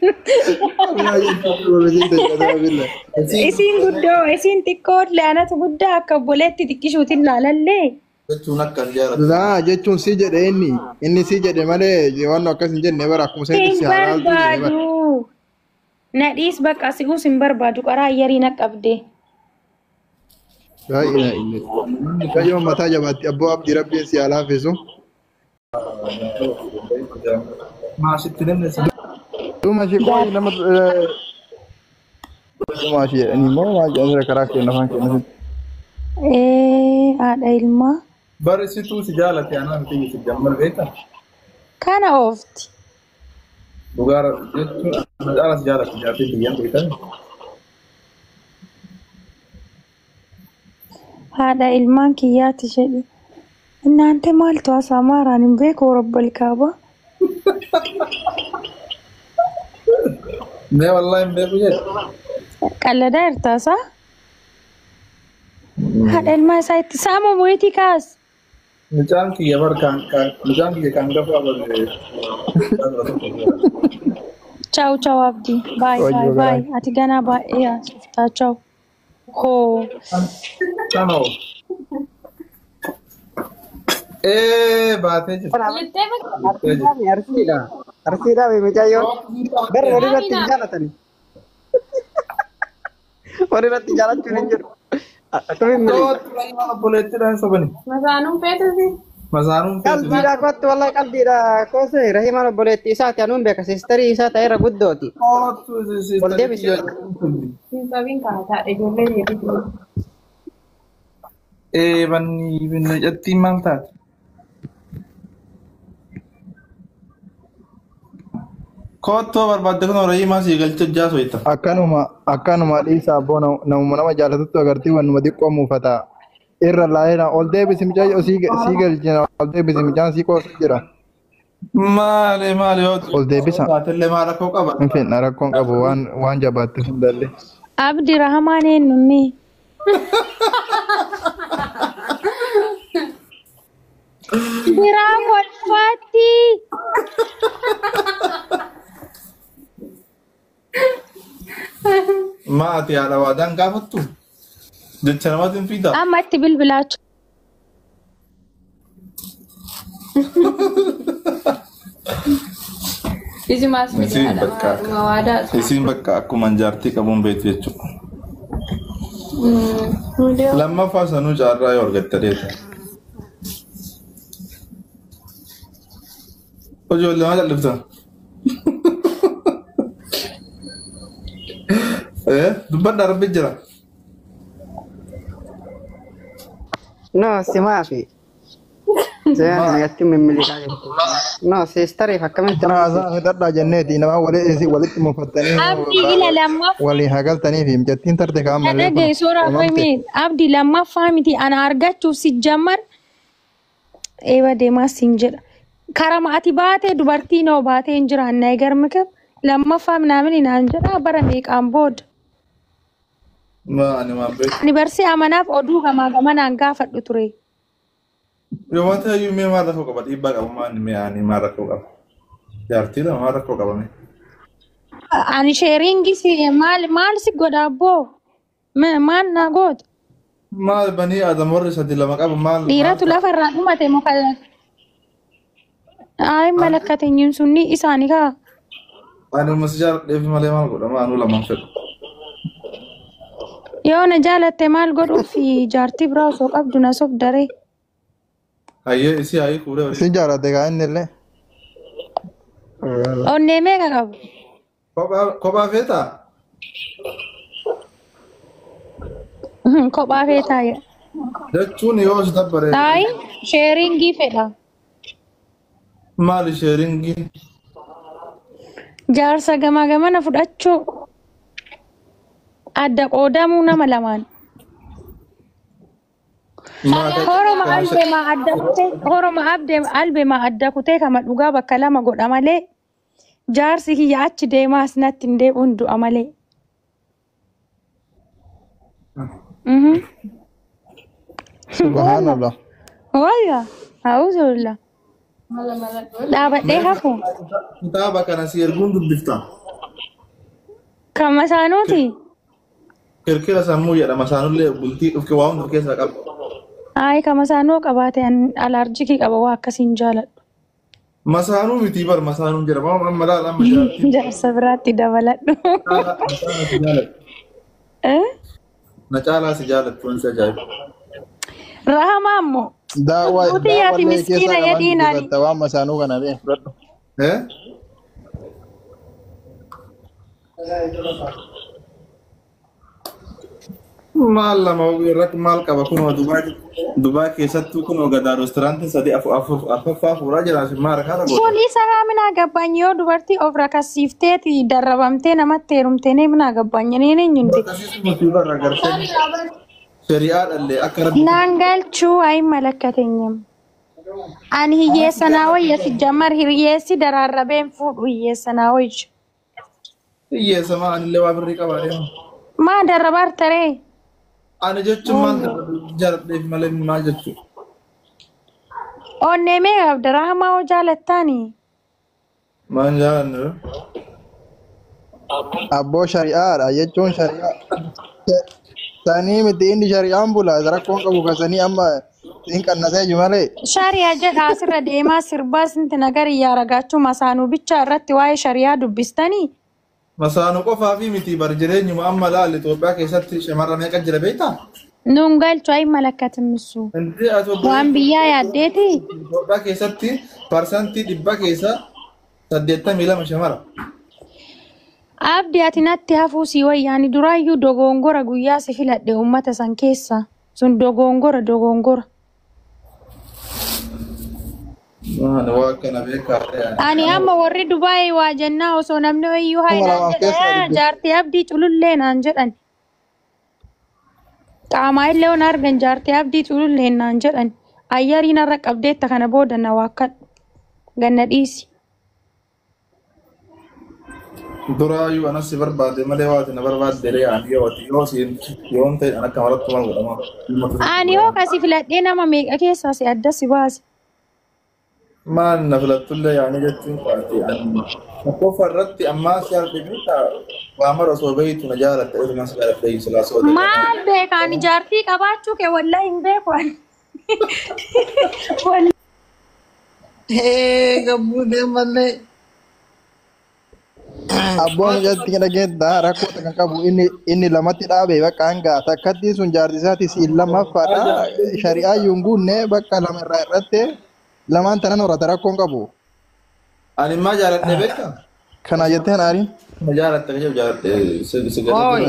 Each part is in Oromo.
والله يتقبل وجدت كذا بالله. Isin guddoo isin xiqqoo laanatu guddaa akka obboleetti xiqqishuutiin laalallee. jechuun akkan jaalatu. لا جتون سيجد إني سيجد مالي وانا كاسن جنة برا كوسيت Hin سيارات barbaadu. Nadhiis bakka si'uus hin barbaadu qaraa yarii na qabde. لا إله إلا الله كيوم متى جبت أبو عبد ربي سيالا فيسو Maasitti namni si تو ماشي كوي لما ماشي يعني ما جاء كراك نفان كنا Haadha ilmaa barisituu si jaalate anaa miti si jammal beekta. kana oofti. Dhugaara jechuun jaala si jaalate jaartii biyyan beektan. Haadha ilmaan kiyyaatti jedhe. Inaante maaltu hasaa maaraan hin beeku rabbal kaaba. Mee wallaahi hin beeku jedhe. Qalladaa hirtaasaa. Haadha ilmaa isaa itti saamuu mo'itii kaas. Mucaan kiyya mucaan kiyya kan gafa abarre. Ciao ciao abdi. Bye Ojo, bye bye. bye. Ati ganaa baay'ee haasoftaa ciao. Hoo. Kanoo. Baatee jirti. Arsiidha mucayyoo gara walirratti hin jaalatani. Walirratti jaalachuun hin jiru. Akkamiin Tootti rayyaa obboleettiidhaan sobani. Masaanuun feetasi. Masaanuun feetu. qalbiidha kottu wallahi qalbiidha koose rahimaan obboleetti isaati anuun beeka sistarii isaa ta'eera guddooti. Tootti Wal deebisi. Hin sabiin kana taa'e ijoollee hedduu. Banni binna jattiin maal taate? Koottoo barbaadde kun rayyaa sii galcha jaaso itta. akkanuma dhiisa abboo nama jaalatuttu agartii wannuma xiqqoo muufataa irra laayina ol deebisi mucayyoo sii galchina ol deebisi mucaan sii qoosu jira Maali yoo ol deebisa taatellee maal akkoo qaba? hin fedha rakkoon qabu waan jabaatte hundallee Abdi rahamaan eenyunni. Biraa kolfaatti. Maati haadha waadaan gaafattu? Jecha namatti hin fiidaa? Amma itti bilbilaachu. Isimaas Isiin miidhaadha. bakka Mawaadaa. isiin bakka akkuma jaartii qabuun beektu jechuudha. Lammaffaa sanuu caarraa yoo argatte deeta. Ijoollee maal jal'iftan? Dubbadhaa rabbi jira. No, si maafi. Sean nagatti mimmiliqaa jirti. No, sistariif akkamitti kana haasaa fedhadhaa jenneeti nama walitti mufattanii Abdi ila lammaffaa. walii hagaltanii fi mijattiin tarte kaan malee Dhagee suuraa fahimee abdi lammaffaa miti ana argachuuf si jammar eeba deemaa siin jedha. Karama ati baatee dubartii noo baatee hin jiraanna eegarmika lammaffaa minaamin inaan jedha bara meeqaan booda. Maani maan beeku. Ani barsee amanaaf oduu gamaa gamanaan gaafadhu ture. Yoo wanta iyyuu mee maal rakkoo qaba? Dhiibbaa qaba maani mee ani maal rakkoo qaba? Jaartii lama maal rakkoo qabame? Ani sheeringi si maal si godha abboo? Maal na goota? Maal banii aadam warri sadi lama qaba maal? Dhiiratu lafarraa dhumate muka. Ay malakkateen sunni isaanii kaa. Ani mas jaaladheef malee maal godha? Maanuu lamaan fedhu. Yoo na jaalatte maal godhuufi jaartii biraa osoo qabdu na sobdaree. Hayyee isii hayyee fuudhee si jaalate kaa inni illee Onnee meeqa qabu? kophaa feetaa? Kophaa feetaa jedha. Jechuun yoo si dabbaree Taayi sheeringii fedha. maali sheeringii? Jaarsa gamaa gamana fudhachuu adda qoodamuu nama lamaan. Horoma albeemaa adda kutee kama dhugaa bakka lama godha malee jaarsi kiyya achi deemaa asinatti hin deebi'uun du'a malee. subhanallah Wayya haa'uusulla dhaabadhee hafu. Kitaaba kana si erguun dubbifta. Kama saanuuti? Kirkira sammuu jedhama. Saanullee bultii dhufke waa hunda of keessaa qaba. Ay kama saanuu qabaate alarjikii qaba waa akkasiin jaaladhu. Masaanuu miti bar masaanuun jedhama. Amma laala amma jaalatti. Jaarsa biraatti dabaladhu. Na caalaa si jaalatti wanti ajaa'iba. Rahama ammoo. Nuti yaati miskiina yediinaani. Waan masaanuu kana bee fudhadhu. Maal lama irratti maal qaba kunoo Dubaay keessattuu kunoo gadaa reesturaantiin sadii afuffaa fuuraa jiraatu maal kana godha. Sun isa mina gabbaany yoo dubartii of rakasiifteeti darrabamtee namatti heerumtee nee mina gabbaany nee nyundi. Shari'aa dhallee akka rabbi. Naan galchuu ayi malakkatenyam. Ani hiyyeessa naa wayya si jammar hiyyeessi daraarrabeen fuudhu hiyyeessa naa wayyu. Hiyyeessa maa anillee waa birrii qabaa deema. Maa darrabaar taree? Ani jechuun maal jaaladheef malee maal jechuudha. Onnee mee qabda Rahamaa hoo jaalattaani? Maan jaalanne? Abboo shari'aadha jechuun shari'aa. Sanii miti inni shari'aan bula rakkoon qabu kasanii amma hin qannasee jiru malee. Shari'aa jedha asirra deemaa sirbaa sinti nagari yaa ragaachuu masaanuu bicha irratti waa'ee shari'aa dubbistanii? Masaanuu qofaa fi miti bar jireenyuma amma laal Itoophiyaa keessatti shamarra meeqa jira beektaa? Nuun galchu ayi malakkatimmisu. Waan biyyaa yaaddeeti? Itoophiyaa keessatti parsantii 100 keessa 82 shamara. Abdii ati natti hafuu si wayyaani duraayyuu dogongora guyyaa si filadhe uummata san keessa. Sun dogongora. Ani amma warri Dubaay waa jennaa osoo namni wayyuu haayinaan jedhee jaartii abdii culullee naan jedhan. Qaamaa illee on argan jaartii abdii culullee naan jedhan. Ayyariin har'a qabdeetta kana booda na waakkadhu. Ganna dhiisi. Duraayyuu anas si barbaade malee waati na barbaadde yaani yoo ta'e an akka maratti maal godhama. Ani hoo kasi filadhee nama meeqa keessaa si adda si baase. Maal na filattullee yaani jechuun qaati qofa irratti ammaa si arginu waa mara osoo beeytu na jaalatte irra si jaalatte silaa soo ta'e. Maal beekaan jaartii qabaachuu kee wallahi hin beeku ani. Gabbuu deemallee. Abboon ijatti dhageedda rakkoota kan qabu inni lamatti dhaabe bakka hanga takkatti sun jaartisaati siin lammaffaadha shari'aa yuunguunne bakka lama irraa irratti lamaan tanan horata rakkoon qabu. Ani maa jaaladhe beektaa? Kana jetteen aariin? Ma jaalatte kajab jaaladhe si Oi,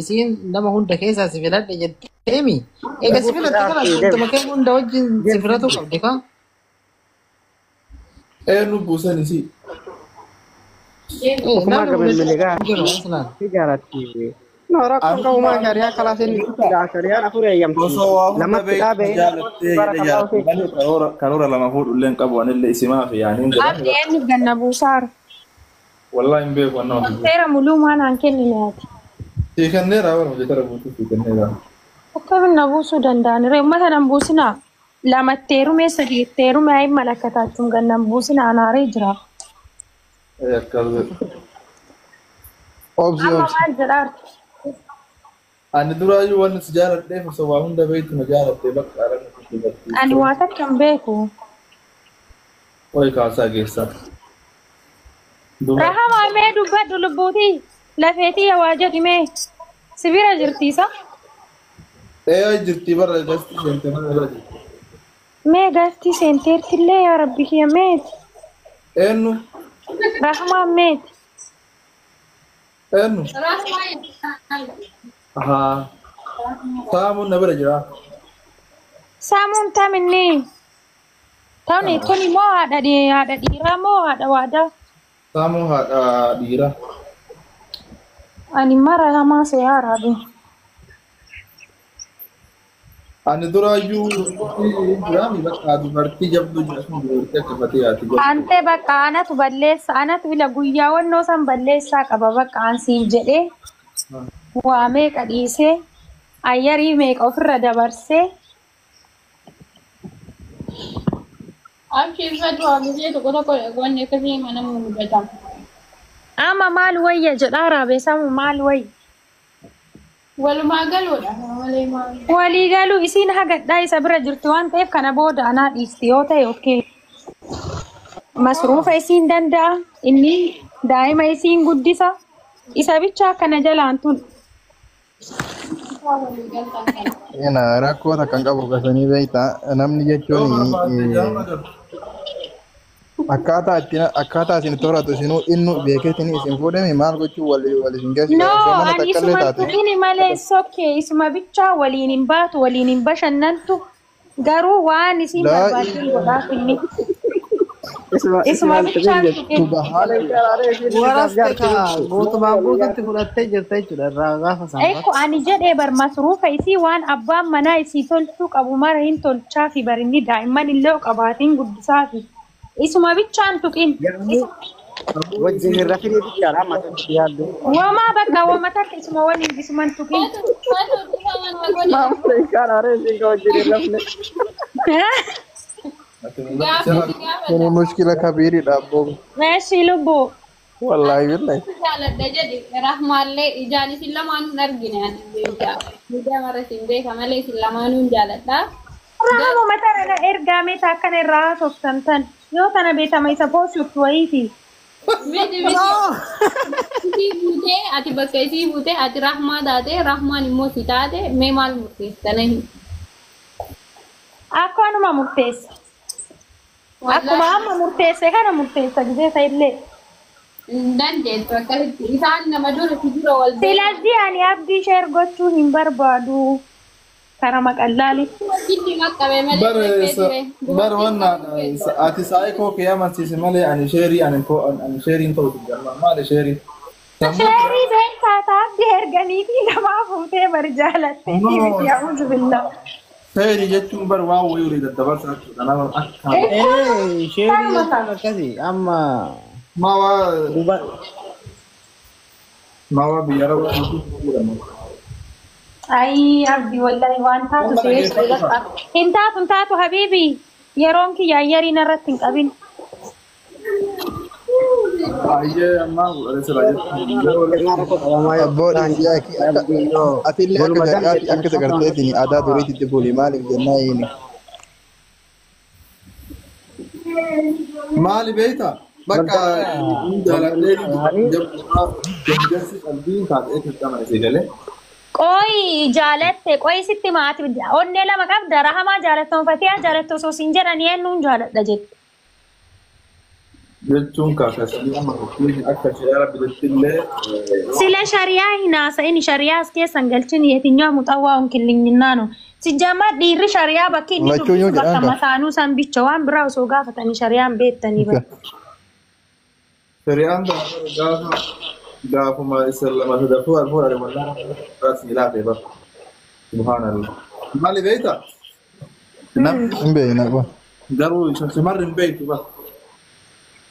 isiin nama hunda keessaa si filadhe jetteemi. Egaa si filatte kana guutummaa kee hunda wajjin si filatu qabdi kaa? Eenyu buusan isii? Kuma gaban miligaa. Tijaarratti. No rakkoon qabumaa shari'aa kalaasin shari'aan afur eeyyamti. Osoo waa hunda Lamatti dhaabee jaalattee jaalatte karoora lama fuudhullee hin qabu anillee isimaa fi yaani hin Abdii eenyu ganna buusaara. Wallahi hin beeku annaa waan Seera muluu maanaan kennine ati. sii kenneera warra hojjetara guutuu sii kenneera. Akkamiin na buusuu danda'an uummata nan buusinaa. Lamatteerumee sadiitteerumee ayi malakkataachuun gannan buusinaa anaaree jira. Obsi Amma obsi. maal jedhaarti? Ani duraayyuu waan si jaaladheef osoo waa hunda beektu na jaalattee bakka argaa Ani waa takka hin beeku. Oi kaasaa geessaa. Rahamaa mee dubbadhu lubbuutii lafeetii waa jedhimee sibira jirtiisa. Jirti barra gasti seentee mana irra jirti. Mee gaftii seenteertillee yaa rabbi kiyya meeti. Eenyu? Rahamaa meeti. Eenyu? Ahaa. Saamuun na bira jira. Saamuun taminni. Tuni moo haadha dhiiraa moo haadha waadaa? Saamuun haadha dhiiraa. Ani mara hamaa see haaraadhu. Ani duraayyuu jiraami bakka dubartii jabduu jira sun dubartii akka fatee yaati. Ante bakka anatu balleessa anatu ila guyyaa wannoo san balleessaa qaba bakka ansiin jedhee waa meeqa dhiisee ayyarii meeqa ofirra dabarsee Abshii fadhu abishee tokko wanni akkasii mana mudata. Ama maal wayya jedhaa raabeessamu maal wayya. Walumaa galoodha malee maal. Walii galuu isiin hagadhaa isa bira jirti waan ta'eef kana booda anaa dhiisti yoo ta'e okkee. Masruufa isiin danda'a inni daa'ima isiin guddisa isa bichaa kana jalaan tun. Ina rakkoota kan qabu gasanii beektaa namni jechuun akkaataa isin tooratu isinuu innu beekeetiin isin fuudhame maal gochuu wal isin geessisu No, ani isuma tuqini malee sokkee isuma bichaa waliin hin baatu waliin hin bashannantu garuu waan isin barbaaddan godhaaf inni. Isuma bichaan tuqin. Waraste ka gootumaan guututti fudhattee jirta jechuudha irraa gaafa sana. Eekko ani jedhee bar masruufa isii waan abbaan manaa isii tolchuu qabu mara hin tolchaa fi barinni daa'imman illee qabaatiin guddisaa fi isuma bichaan tuqin. wajjin irra firii bichaadha amma tokko yaaddu. Wamaa bakka wama takka isuma waliin isuman tuqin. Maamsa isaan aree isin ka wajjin irra file. Ini muskila kabiri dhabbo. Meeshii lubbuu. Wallahi billahi. Jaaladha jedhe rahmaallee ijaan isin lamaan hin argine ani beekaa. Miidiyaa mara isin beeka malee isin lamaanuu hin jaaladha. Rahamu matara ergaame taakkan irraa haasoftan tan yoo tana beetama isa poosuftu wayiiti. Miti isii buutee ati bakka isii buutee ati rahmaa taate rahmaan immoo si taate mee maal murteessitana hin. Akkanuma murteessa. Akkuma amma murteesse kana murteessa gideessa illee. Dandeettu akkasitti isaan nama dura si dura wal Silazii ani abdii ishee ergochuu hin barbaadu. Kara maqallaali. Giddi qaqqabe malee bar wannan ati sai ko ke amansiise malee ani sheerii ani sheeriin ta'u jira maali sheerii. Sheerii beekaa abdii erganii fi namaa fuutee bar jaalattee fi yaa'uutu billaa. Sheerii jechuun bar waan wayii olii daddabarsaa jechuudha nama akka. Sheerii jechuun akkasii amma Mawa biyya rabaa. Ay abdii wallahi waan taatu seetu hin taatu habiibi yeroon kiyya ayyariin irratti hin qabin. Ayyee ammaa sirraa Abboodhaan atillee akka sagarteetiin aadaa duriitti buli maaliif jennaa inni. maali beekta bakka jaalallee qalbiin taatee tattama isee galee. Qoy jaalatte qoy sitti maati onnee lama qabda rahamaa jaalattamu fatiyaa jaalatta osoo siin jedhanii eenyuun jaaladha jette. Jechuun kaasasanii amma akka shari'aa bitattillee. Sila shari'aa hin haasa'in shari'aa as keessan galchin yetinyaa muxawwaa unkillinnaano. Sijjama dhiirri shari'aa bakki inni dubbisu bakka mataanuu san bicha waan biraa osoo gaafatanii shari'aan beektanii bara. Shari'aan gaafuma isa lama sadaffuu alfuudhaan wallaan raasni laafee bara. Subhaanallah. Maali beekta? Hin beekna qaba. Garuu shamarri hin beektu bara.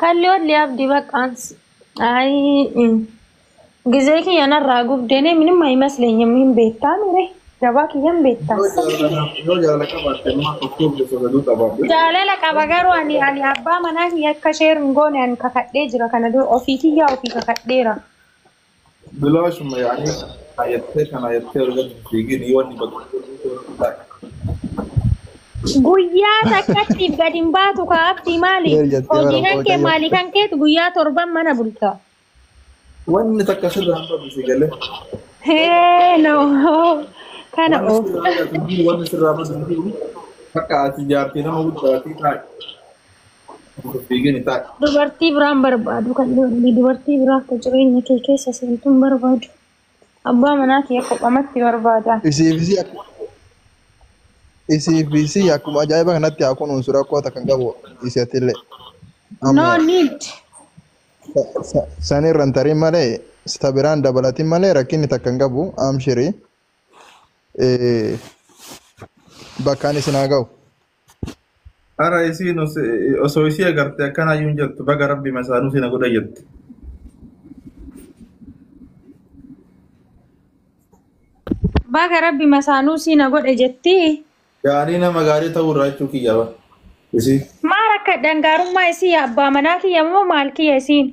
Kalli abdii baqqaans. Gizee kiyya narraa gubdeenee ምንም አይመስለኝም hin beektaa mire gabaa kiyyan beektaa. Yoo jaalala qabaatte amma tokkoof gosa saduu qabaadde. Jaalala qaba garuu ani abbaa manaa kiyya akka sheerin goone ani kakadhee jira kana dura ofii kiyyaa ofii kakadheera. Bilaashuma yaa'anii ayyattee kan ayyattee argatu fiigin yoo inni bakka. Guyyaa takkattiif gadi hin baatu kaa'abdii maali? Hojii kan kee maali kan keetu guyyaa torban mana bulta. Wanni takka sirraa hin babbisi galee. No. Kana oo. Wanni sirraa babbisi akka ati jaartii nama guddaatii taa'e. Fiigini taa'e. Dubartii biraan barbaadu kan dubartii biraa akka jireenya kee keessa seentuun barbaadu. Abbaa manaa kee kophamatti barbaada. Isiifisi akkuma ajaa'iba kanatti haa kunuunsu rakkoota kan qabu isiatillee. No need. Sanirran tarii malee sta biraan dabalatiin malee rakkinni takka hin qabu amshirii bakkaan isin haa ga'u. Hara isiin osoo isii agarte akkanaayyuu hin jirtu baga rabbi masaanuu sina godha jirti. Baga rabbi masaanuu sina godhe jettii. Gaarii nama gaarii ta'uu irraa jechuu kiyya ba. Isii. Maal akka dangaarummaa isii abbaa manaa kiyya moo maal kiyya isiin?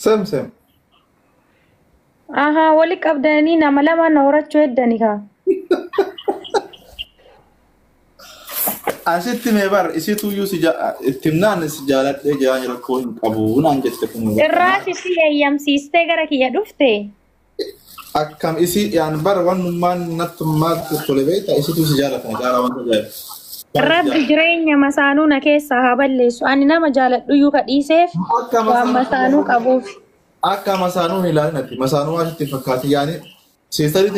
Sem. Aha, wali qabdanii nama lama na horachuu heddani kaa. Asitti mee bar isitu iyyuu ittimnaan si jaaladhee jiraan rakkoo hin qabu naan jette kun. Irraas isi eeyyamsiistee gara kiyya dhufte. Akkam isi yaan bar wannummaan nattummaa tole beekta isitu si jaalatan gaara wanta jaaladha. Rabbi jireenya masaanuu na keessaa haa balleessu. Ani nama jaaladhu iyyuu ka dhiiseef waan masaanuu qabuuf. Akka masaanuu hin ilaalinatti masaanuu asitti fakkaati yaani siistarii